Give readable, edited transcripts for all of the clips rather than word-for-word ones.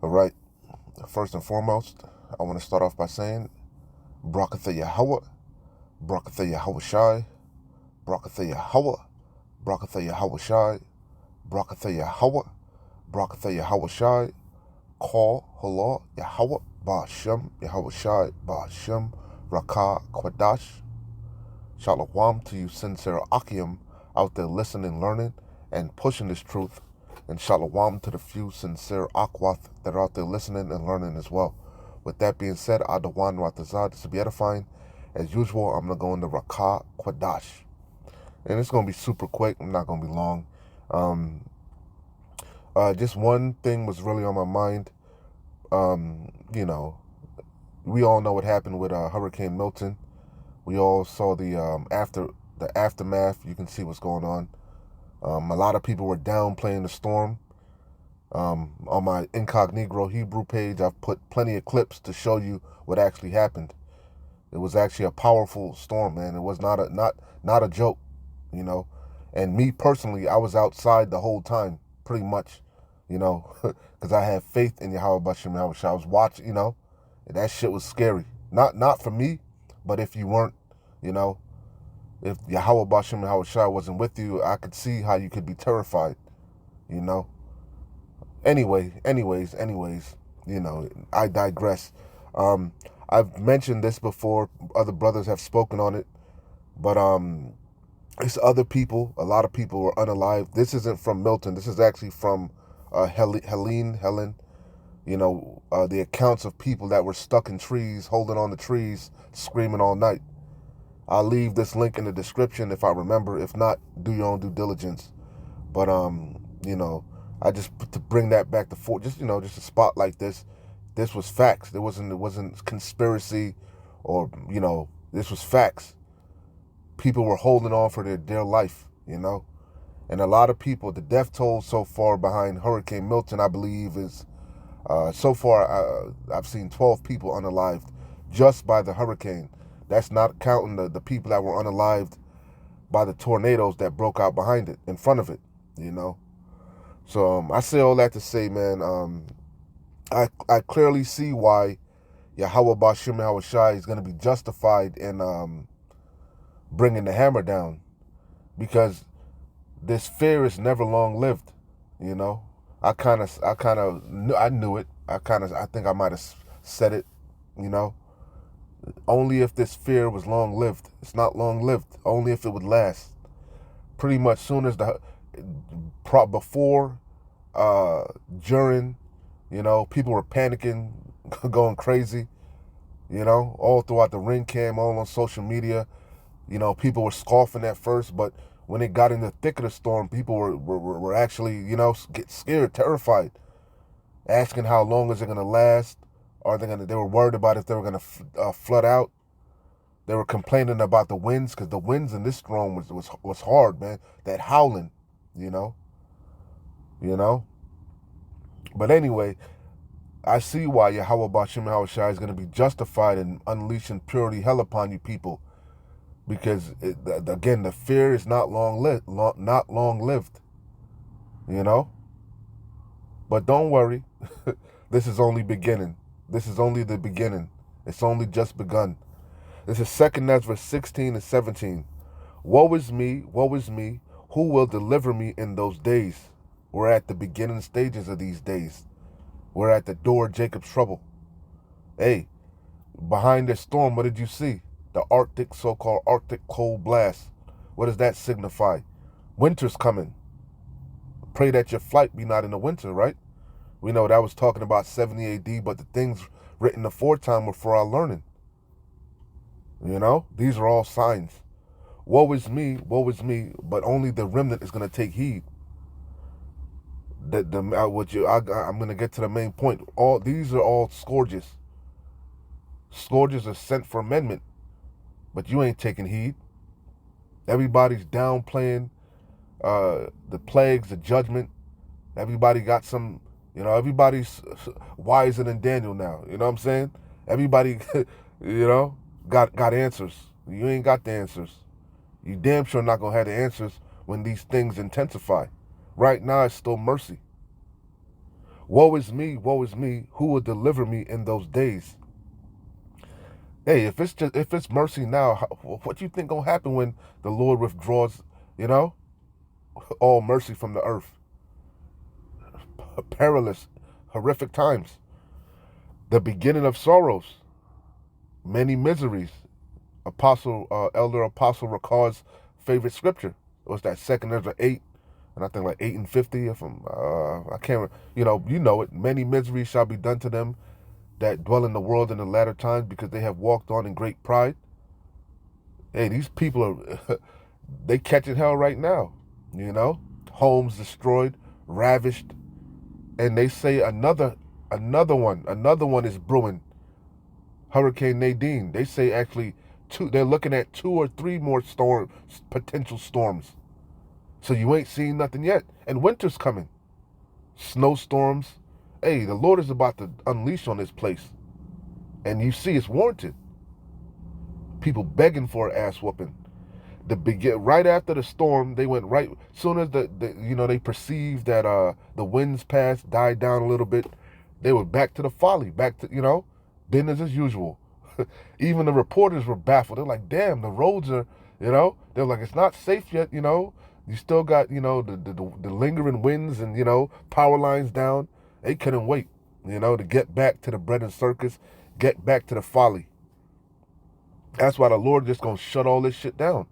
All right. First and foremost, I want to start off by saying, Brakatha Yahweh, Brakatha Yahweh Shai, Brakatha Yahweh, Brakatha Yahweh Shai, Brakatha Yahweh, Brakatha Yahweh Shai, Call Halal Yahweh, Ba'ashem Yahweh Shai, Ba'ashem Rakah Kwadash. Shalom to you sincere Akim out there listening, learning, and pushing this truth. And shalom to the few sincere Akwath that are out there listening and learning as well. With that being said, Adawan Ratazad, this will be edifying. As usual, I'm going to go into Rakah Kwadash. And it's going to be super quick. I'm not going to be long. Just one thing was really on my mind. We all know what happened with Hurricane Milton. We all saw the aftermath. You can see what's going on. A lot of people were downplaying the storm. On my Incognito Hebrew page, I've put plenty of clips to show you what actually happened. It was actually a powerful storm, man. It was not a joke, you know. And me personally, I was outside the whole time, pretty much, you know, because I had faith in Yahweh Bashim Yahweh. I was watching, you know, and that shit was scary. Not for me, but if you weren't, you know, if Yahweh Bashim Yahweh Shai wasn't with you, I could see how you could be terrified, you know. Anyways, you know, I digress. I've mentioned this before. Other brothers have spoken on it, but it's other people. A lot of people were unalive. This isn't from Milton. This is actually from Helen. You know, the accounts of people that were stuck in trees, holding on to trees, screaming all night. I'll leave this link in the description if I remember. If not, do your own due diligence. But you know, I just put to bring that back to just a spot like this. This was facts. It wasn't conspiracy, or you know, this was facts. People were holding on for their dear life, you know, and a lot of people. The death toll so far behind Hurricane Milton, I believe, is so far I've seen 12 people unalived just by the hurricane. That's not counting the people that were unalived by the tornadoes that broke out behind it, in front of it, you know. So I say all that to say, man, I clearly see why Yahweh Bashim Yahweh Shai is going to be justified in bringing the hammer down, because this fear is never long lived, you know. I knew it. I think I might have said it, you know. Only if this fear was long-lived. It's not long-lived. Only if it would last. Pretty much soon as before, during, you know, people were panicking, going crazy, you know, all throughout the ring cam, all on social media. You know, people were scoffing at first, but when it got in the thick of the storm, people were actually, you know, get scared, terrified, asking how long is it going to last. They were worried about if they were going to flood out. They were complaining about the winds, because the winds in this storm was hard, man. That howling, you know. But anyway, I see why Yahweh Bashim Yahweh Shai is going to be justified in unleashing purity hell upon you people, because again, the fear is not long lived, you know. But don't worry, this is only beginning. This is only the beginning. It's only just begun. This is 2 Ezra 16 and 17. Woe is me, who will deliver me in those days? We're at the beginning stages of these days. We're at the door of Jacob's trouble. Hey, behind this storm, what did you see? The so-called Arctic cold blast. What does that signify? Winter's coming. Pray that your flight be not in the winter, right? We know that was talking about 70 AD, but the things written aforetime were for our learning. You know, these are all signs. Woe is me, but only the remnant is going to take heed. I'm going to get to the main point. These are all scourges. Scourges are sent for amendment, but you ain't taking heed. Everybody's downplaying the plagues, the judgment. Everybody got some. You know, everybody's wiser than Daniel now. You know what I'm saying? Everybody, you know, got answers. You ain't got the answers. You damn sure not going to have the answers when these things intensify. Right now, it's still mercy. Woe is me, who will deliver me in those days? Hey, if it's mercy now, what do you think gonna happen when the Lord withdraws, you know, all mercy from the earth? Perilous, horrific times. The beginning of sorrows, many miseries. Elder Apostle Ricard's favorite scripture. It was that second Ezra 8, and I think like 8 and 50. If I can't, you know it. Many miseries shall be done to them that dwell in the world in the latter times, because they have walked on in great pride. Hey, these people are, they catching hell right now. You know, homes destroyed, ravished, and they say another one is brewing. Hurricane Nadine. They say actually they're looking at 2 or 3 more potential storms. So you ain't seen nothing yet. And winter's coming. Snowstorms. Hey, the Lord is about to unleash on this place. And you see it's warranted. People begging for an ass whooping. Right after the storm, they went right soon as they perceived that the winds passed, died down a little bit, they were back to the folly, back to business as usual. Even the reporters were baffled. They're like, damn, the roads are, they're like, it's not safe yet, you still got, the lingering winds and, power lines down. They couldn't wait, to get back to the bread and circus, get back to the folly. That's why the Lord just gonna shut all this shit down.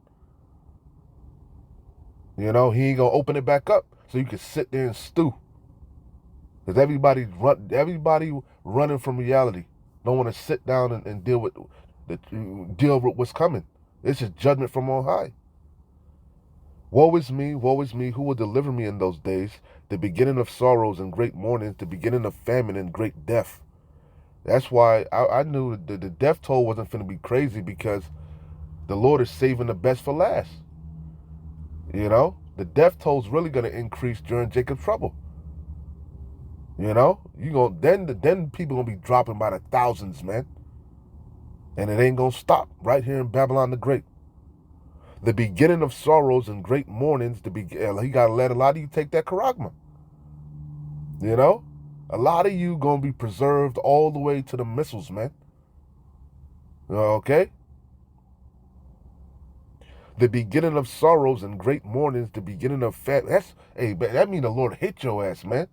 He ain't gonna open it back up so you can sit there and stew. Because everybody running from reality. Don't want to sit down and deal with what's coming. This is judgment from on high. Woe is me, who will deliver me in those days? The beginning of sorrows and great mournings, the beginning of famine and great death. That's why I knew the death toll wasn't going to be crazy, because the Lord is saving the best for last. The death toll is really going to increase during Jacob's trouble. Then people gonna be dropping by the thousands, man. And it ain't gonna stop right here in Babylon the Great. The beginning of sorrows and great mournings. He gotta let a lot of you take that charagma. A lot of you gonna be preserved all the way to the missiles, man. Okay. The beginning of sorrows and great mournings. The beginning of that mean the Lord hit your ass, man.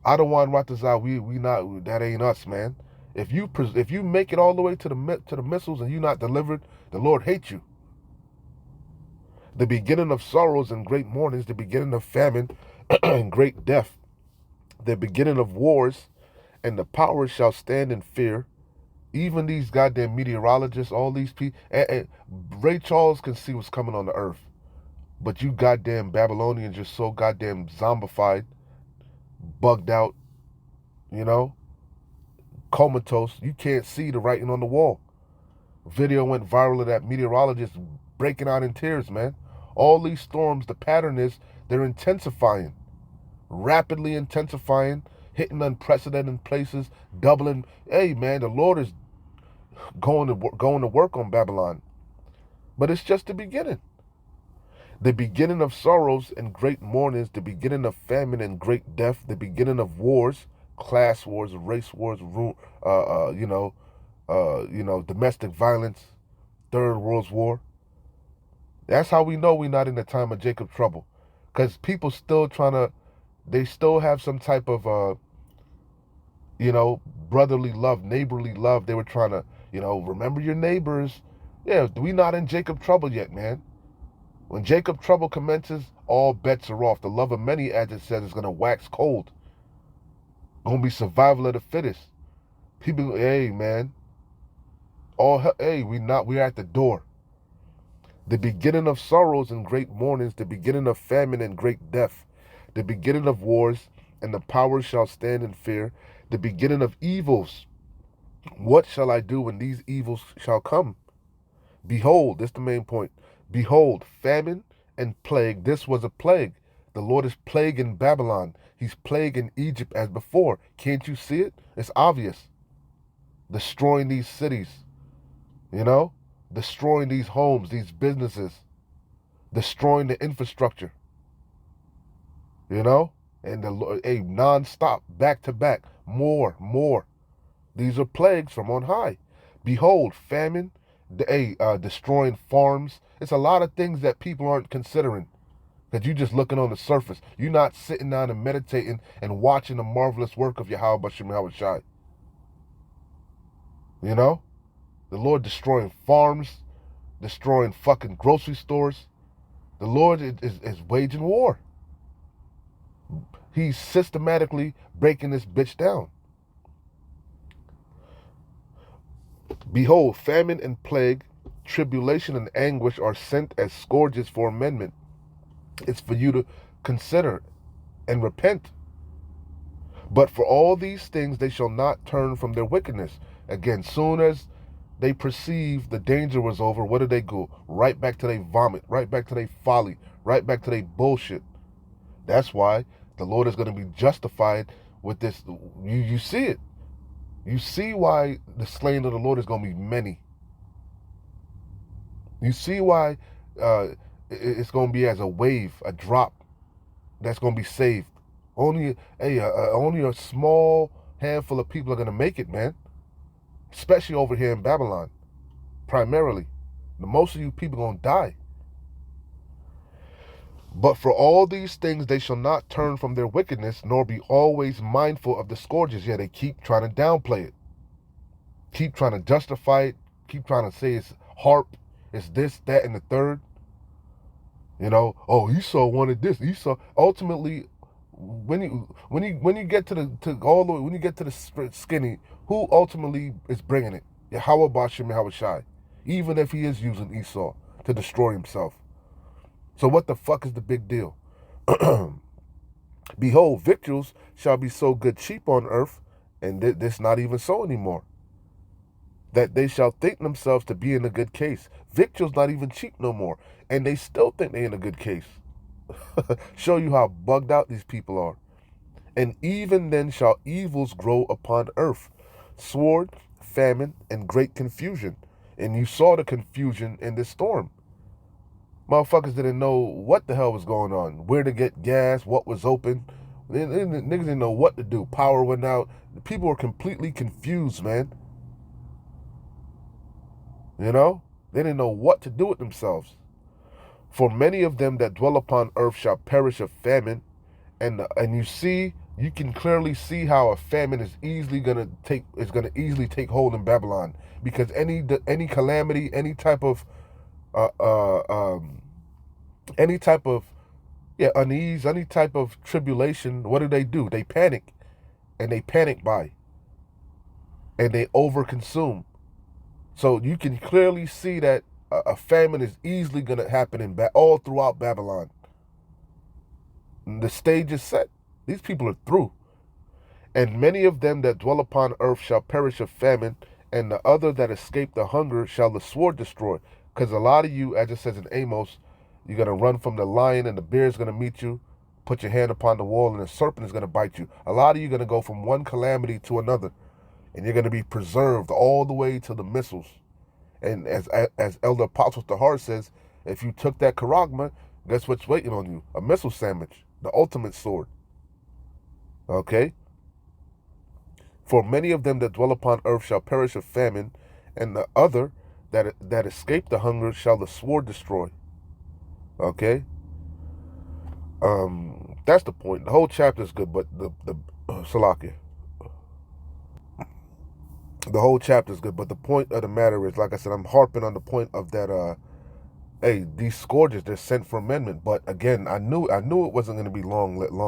Adawan Watazah, we not, that ain't us, man. If you make it all the way to the missiles and you not delivered, the Lord hates you. The beginning of sorrows and great mournings, the beginning of famine and great death, the beginning of wars, and the powers shall stand in fear. Even these goddamn meteorologists, all these people, and Ray Charles can see what's coming on the earth, but you goddamn Babylonians are so goddamn zombified, bugged out, comatose. You can't see the writing on the wall. Video went viral of that meteorologist breaking out in tears, man. All these storms, the pattern is they're intensifying, rapidly intensifying, hitting unprecedented places, doubling. Hey, man, the Lord is going to work on Babylon, but it's just the beginning. The beginning of sorrows and great mournings, the beginning of famine and great death, the beginning of wars, class wars, race wars, domestic violence, Third World War. That's how we know we're not in the time of Jacob's trouble, because people still they still have some type of brotherly love, neighborly love. They were trying to, remember your neighbors. Yeah, we not in Jacob's trouble yet, man. When Jacob's trouble commences, all bets are off. The love of many, as it says, is going to wax cold. Going to be survival of the fittest. People, hey, man. We're at the door. The beginning of sorrows and great mournings, the beginning of famine and great death, the beginning of wars, and the powers shall stand in fear, the beginning of evils. What shall I do when these evils shall come? Behold, this is the main point. Behold, famine and plague. This was a plague. The Lord is plaguing Babylon. He's plaguing Egypt as before. Can't you see it? It's obvious. Destroying these cities, destroying these homes, these businesses, destroying the infrastructure, and And the Lord, non-stop, back to back, more. These are plagues from on high. Behold, famine, destroying farms. It's a lot of things that people aren't considering. That you just looking on the surface. You're not sitting down and meditating and watching the marvelous work of Yahweh Bashim Yahweh Shai. You know? The Lord destroying farms, destroying fucking grocery stores. The Lord is waging war. He's systematically breaking this bitch down. Behold, famine and plague, tribulation and anguish are sent as scourges for amendment. It's for you to consider and repent. But for all these things they shall not turn from their wickedness. Again, soon as they perceive the danger was over, what did they go? Right back to their vomit, right back to their folly, right back to their bullshit. That's why the Lord is going to be justified with this. You see it. You see why the slain of the Lord is going to be many. You see why it's going to be as a wave, a drop that's going to be saved. Only a small handful of people are going to make it, man. Especially over here in Babylon, primarily. Most of you people are going to die. But for all these things they shall not turn from their wickedness, nor be always mindful of the scourges. Yeah, they keep trying to downplay it. Keep trying to justify it. Keep trying to say it's harp, it's this, that, and the third. You know, oh, Esau wanted this. Esau ultimately, when you get to the skinny, who ultimately is bringing it? Yahweh Bashim Yahweh Shai, even if he is using Esau to destroy himself. So what the fuck is the big deal? Behold, victuals shall be so good cheap on earth, and this not even so anymore, that they shall think themselves to be in a good case. Victuals not even cheap no more, and they still think they in a good case. Show you how bugged out these people are. And even then shall evils grow upon earth, sword, famine, and great confusion. And you saw the confusion in this storm. Motherfuckers didn't know what the hell was going on, where to get gas, what was open. Niggas didn't know what to do. Power went out. People were completely confused, man. You know? They didn't know what to do with themselves. For many of them that dwell upon earth shall perish of famine. And you can clearly see how a famine is easily gonna easily take hold in Babylon, because any calamity, any type of unease, any type of tribulation, what do? They panic, and they panic buy, and they overconsume. So you can clearly see that a famine is easily going to happen all throughout Babylon. The stage is set. These people are through. And many of them that dwell upon earth shall perish of famine, and the other that escape the hunger shall the sword destroy. Because a lot of you, as it says in Amos, you're going to run from the lion, and the bear is going to meet you, put your hand upon the wall, and the serpent is going to bite you. A lot of you are going to go from one calamity to another, and you're going to be preserved all the way to the missiles. And as Elder Apostle Tahar says, if you took that charagma, guess what's waiting on you? A missile sandwich, the ultimate sword. Okay? For many of them that dwell upon earth shall perish of famine, and the other that escape the hunger shall the sword destroy. Okay? That's the point. The whole chapter is good, but the Salakia. The whole chapter is good, but the point of the matter is, like I said, I'm harping on the point of that. These scourges, they're sent for amendment. But again, I knew it wasn't going to be long lived.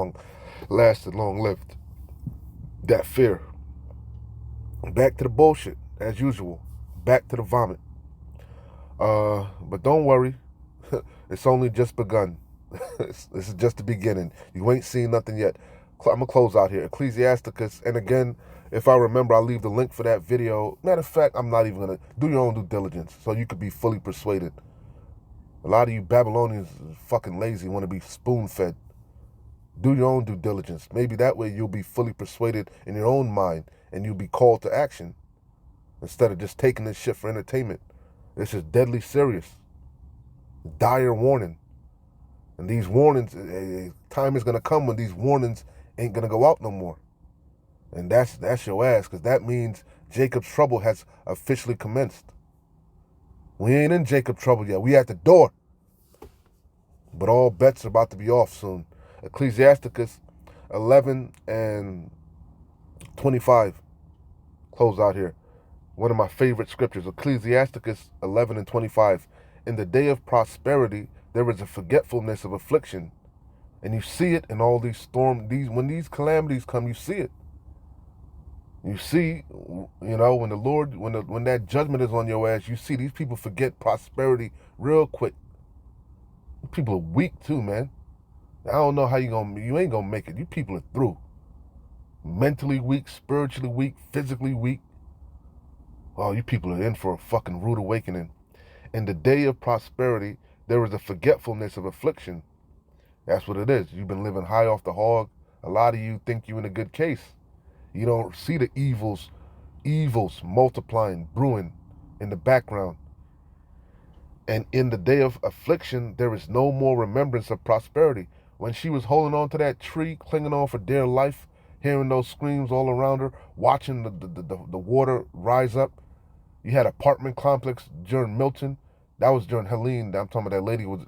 That fear. Back to the bullshit as usual. Back to the vomit. But don't worry, it's only just begun. This is just the beginning. You ain't seen nothing yet. I'm gonna close out here. Ecclesiasticus, and again, if I remember, I'll leave the link for that video. Matter of fact, I'm not even gonna do your own due diligence, so you could be fully persuaded. A lot of you Babylonians are fucking lazy, want to be spoon-fed. Do your own due diligence. Maybe that way you'll be fully persuaded in your own mind, and you'll be called to action instead of just taking this shit for entertainment. This is deadly serious. Dire warning. And these warnings, time is going to come when these warnings ain't going to go out no more. And that's your ass, because that means Jacob's trouble has officially commenced. We ain't in Jacob's trouble yet. We at the door. But all bets are about to be off soon. Ecclesiasticus 11 and 25. Close out here. One of my favorite scriptures, Ecclesiasticus 11 and 25. In the day of prosperity, there is a forgetfulness of affliction. And you see it in all these storms. When these calamities come, you see it. You see, when the Lord, when that judgment is on your ass, you see these people forget prosperity real quick. People are weak too, man. I don't know how you ain't gonna make it. You people are through. Mentally weak, spiritually weak, physically weak. Oh, you people are in for a fucking rude awakening. In the day of prosperity, there is a forgetfulness of affliction. That's what it is. You've been living high off the hog. A lot of you think you're in a good case. You don't see the evils multiplying, brewing in the background. And in the day of affliction, there is no more remembrance of prosperity. When she was holding on to that tree, clinging on for dear life, hearing those screams all around her, watching the water rise up. You had apartment complex during Milton. That was during Helene. I'm talking about that lady was,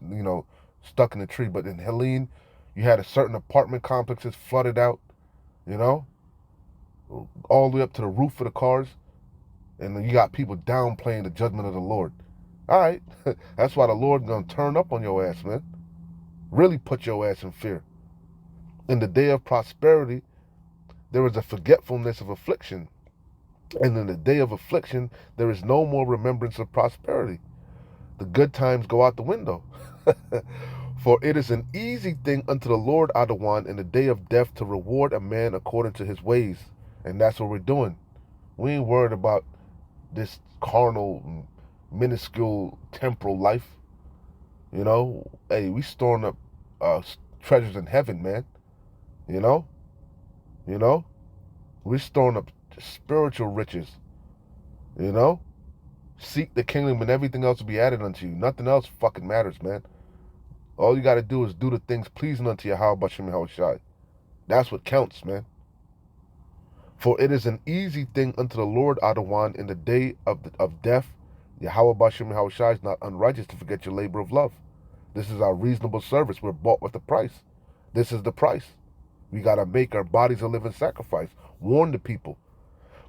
stuck in the tree. But in Helene, you had a certain apartment complexes flooded out, all the way up to the roof of the cars. And then you got people downplaying the judgment of the Lord. All right. That's why the Lord going to turn up on your ass, man. Really put your ass in fear. In the day of prosperity, there is a forgetfulness of affliction. And in the day of affliction, there is no more remembrance of prosperity. The good times go out the window. For it is an easy thing unto the Lord Adawan in the day of death to reward a man according to his ways. And that's what we're doing. We ain't worried about this carnal, minuscule, temporal life. Hey, we storing up treasures in heaven, man. We're storing up spiritual riches. Seek the kingdom and everything else will be added unto you. Nothing else fucking matters, man. All you got to do is do the things pleasing unto Yahweh Shem Yahushai. That's what counts, man. For it is an easy thing unto the Lord Adawan in the day of death. Yahweh Shem Yahushai is not unrighteous to forget your labor of love. This is our reasonable service. We're bought with a price. This is the price. We got to make our bodies a living sacrifice. Warn the people.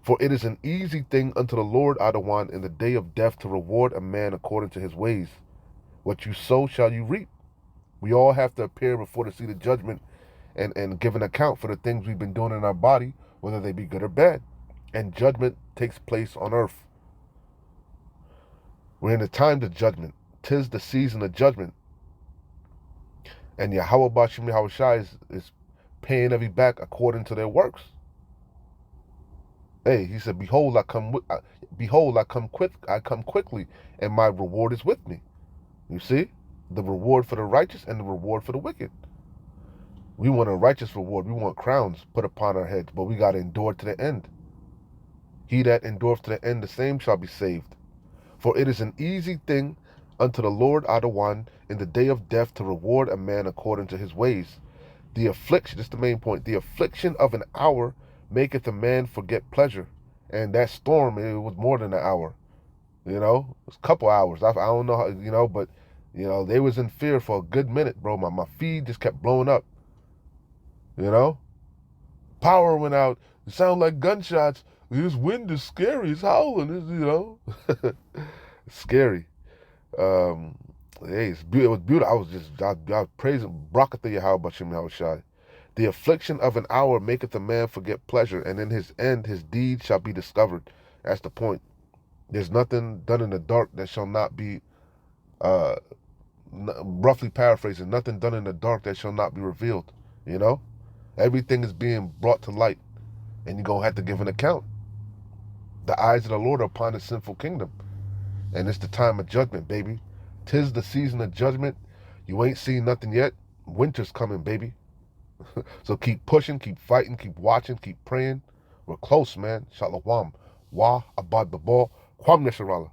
For it is an easy thing unto the Lord Adawan in the day of death to reward a man according to his ways. What you sow shall you reap. We all have to appear before the seat of judgment and give an account for the things we've been doing in our body, whether they be good or bad. And judgment takes place on earth. We're in the time of judgment. 'Tis the season of judgment. And Yahweh Bashim Yahushai is paying every back according to their works. Hey, he said, behold, I come quickly, and my reward is with me. You see? The reward for the righteous and the reward for the wicked. We want a righteous reward. We want crowns put upon our heads, but we got to endure to the end. He that endureth to the end, the same shall be saved. For it is an easy thing unto the Lord Adawan in the day of death to reward a man according to his ways. The affliction, this is the main point, the affliction of an hour maketh a man forget pleasure. And that storm, it was more than an hour. It was a couple hours. I don't know how, but, they was in fear for a good minute, bro. My feed just kept blowing up. Power went out. It sounded like gunshots. This wind is scary. It's howling. It's, scary. Hey, it was beautiful. I was praising Brakatha Yahweh Bashem Yahushai. The affliction of an hour maketh a man forget pleasure, and in his end his deed shall be discovered. That's the point. There's nothing done in the dark that shall not be, roughly paraphrasing, nothing done in the dark that shall not be revealed. Everything is being brought to light, and you're going to have to give an account. The eyes of the Lord are upon the sinful kingdom, and it's the time of judgment, baby. 'Tis the season of judgment. You ain't seen nothing yet. Winter's coming, baby. So keep pushing, keep fighting, keep watching, keep praying. We're close, man. Shalom. Wa abad babal. Kwam Nesharallah.